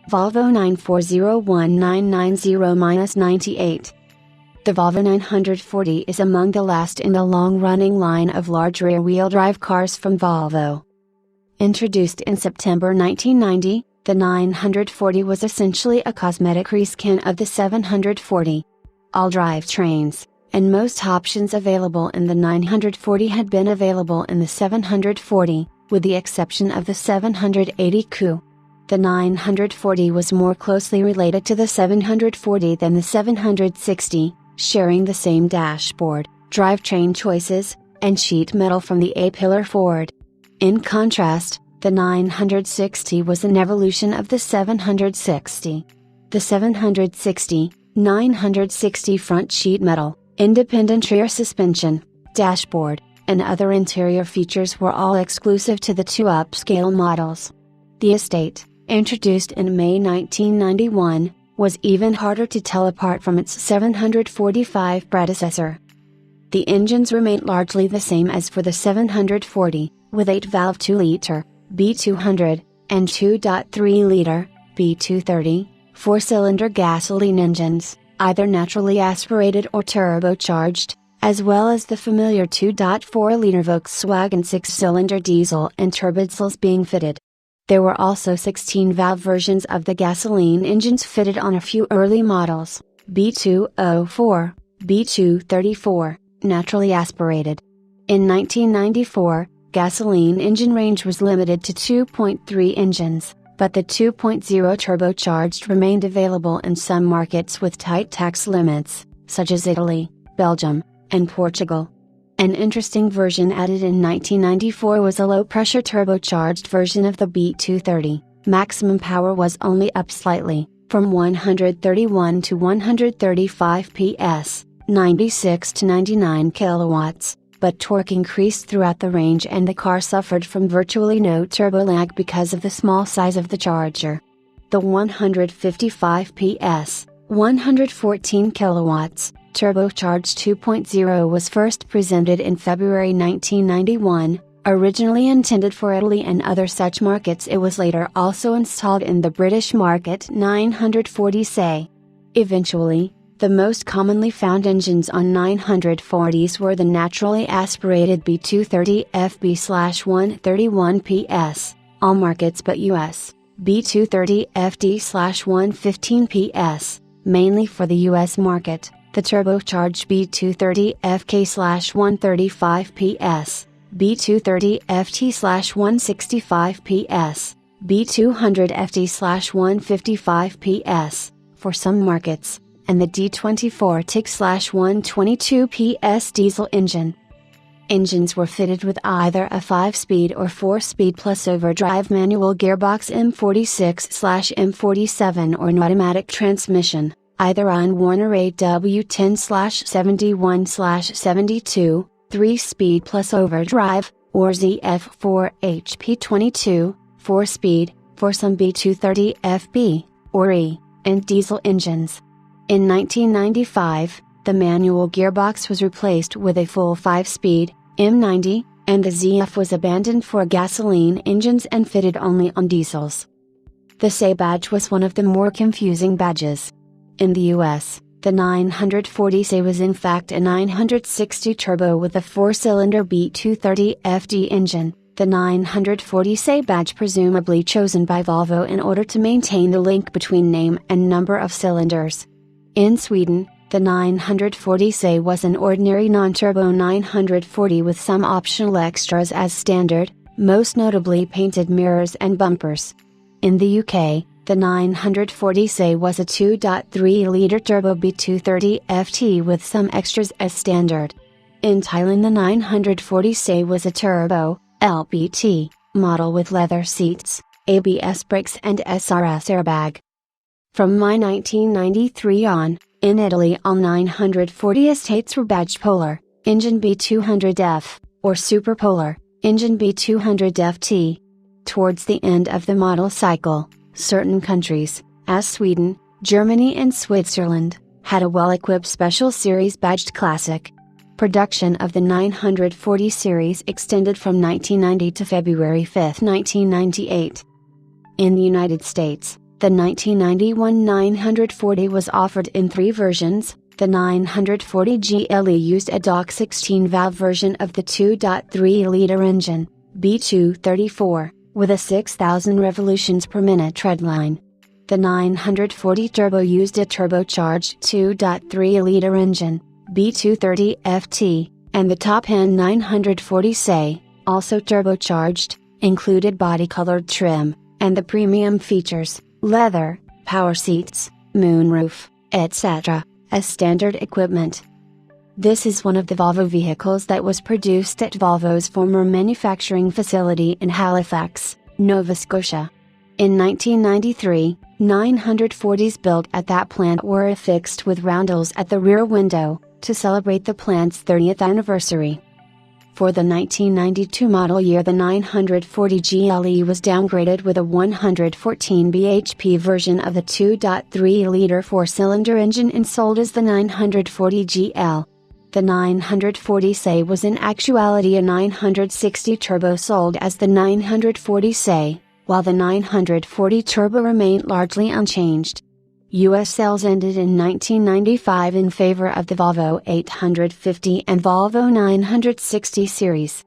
Volvo 9401990-98. The Volvo 940 is among the last in the long-running line of large rear-wheel drive cars from Volvo. Introduced in September 1990, the 940 was essentially a cosmetic reskin of the 740. All drivetrains, and most options available in the 940 had been available in the 740, with the exception of the 780 Coupe. The 940 was more closely related to the 740 than the 760, sharing the same dashboard, drivetrain choices, and sheet metal from the A-pillar Ford. In contrast, the 960 was an evolution of the 760. The 760, 960 front sheet metal, independent rear suspension, dashboard, and other interior features were all exclusive to the two upscale models. The Estate, introduced in May 1991, was even harder to tell apart from its 745 predecessor. The engines remained largely the same as for the 740, with 8-valve 2-liter, B200, and 2.3-liter, B230, four-cylinder gasoline engines, either naturally aspirated or turbocharged, as well as the familiar 2.4-liter Volkswagen 6-cylinder diesel and turbodiesels being fitted. There were also 16-valve versions of the gasoline engines fitted on a few early models, B204, B234, naturally aspirated. In 1994, gasoline engine range was limited to 2.3 engines, but the 2.0 turbocharged remained available in some markets with tight tax limits, such as Italy, Belgium, and Portugal. An interesting version added in 1994 was a low-pressure turbocharged version of the B230. Maximum power was only up slightly, from 131 to 135 PS, 96 to 99 kilowatts, but torque increased throughout the range and the car suffered from virtually no turbo lag because of the small size of the charger. The 155 PS, 114 kilowatts, turbocharged 2.0 was first presented in February 1991, originally intended for Italy and other such markets. It was later also installed in the British market 940C. Eventually, the most commonly found engines on 940s were the naturally aspirated B230 FB/131 PS, all markets but US, B230 FD/115 PS, mainly for the US market, the turbocharged B230 FK/135 PS, B230 FT/165 PS, B200 FT/155 PS, for some markets, and the D24 TIG/122 PS diesel engine. Engines were fitted with either a 5-speed or 4-speed plus overdrive manual gearbox M46/M47 or an automatic transmission, either on Warner AW10/71/72, 3-speed plus overdrive, or ZF4 HP22, 4-speed, for some B230 FB, or E, and diesel engines. In 1995, the manual gearbox was replaced with a full 5-speed, M90, and the ZF was abandoned for gasoline engines and fitted only on diesels. The C badge was one of the more confusing badges. In the US, the 940C was in fact a 960 turbo with a 4-cylinder B230 FD engine, the 940C badge presumably chosen by Volvo in order to maintain the link between name and number of cylinders. In Sweden, the 940C was an ordinary non-turbo 940 with some optional extras as standard, most notably painted mirrors and bumpers. In the UK, the 940C was a 2.3-liter turbo B230 FT with some extras as standard. In Thailand, the 940C was a turbo, LBT, model with leather seats, ABS brakes and SRS airbag. From May 1993 on, in Italy all 940 estates were badged Polar, engine B200F, or Super Polar, engine B200FT. Towards the end of the model cycle, certain countries, as Sweden, Germany and Switzerland, had a well-equipped Special Series badged Classic. Production of the 940 series extended from 1990 to February 5, 1998. In the United States, The 1991 940 was offered in three versions. The 940 GLE used a DOC 16-valve version of the 2.3-liter engine, B234, with a 6,000 revolutions per minute treadline. The 940 Turbo used a turbocharged 2.3-liter engine, B230 FT, and the top-end 940 SE, also turbocharged, included body-colored trim, and the premium features, leather, power seats, moonroof, etc., as standard equipment. This is one of the Volvo vehicles that was produced at Volvo's former manufacturing facility in Halifax, Nova Scotia. In 1993, 940s built at that plant were affixed with roundels at the rear window, to celebrate the plant's 30th anniversary. For the 1992 model year, the 940 GLE was downgraded with a 114 bhp version of the 2.3-liter four-cylinder engine and sold as the 940 GL. The 940 SE was in actuality a 960 Turbo sold as the 940 SE, while the 940 Turbo remained largely unchanged. U.S. sales ended in 1995 in favor of the Volvo 850 and Volvo 960 series.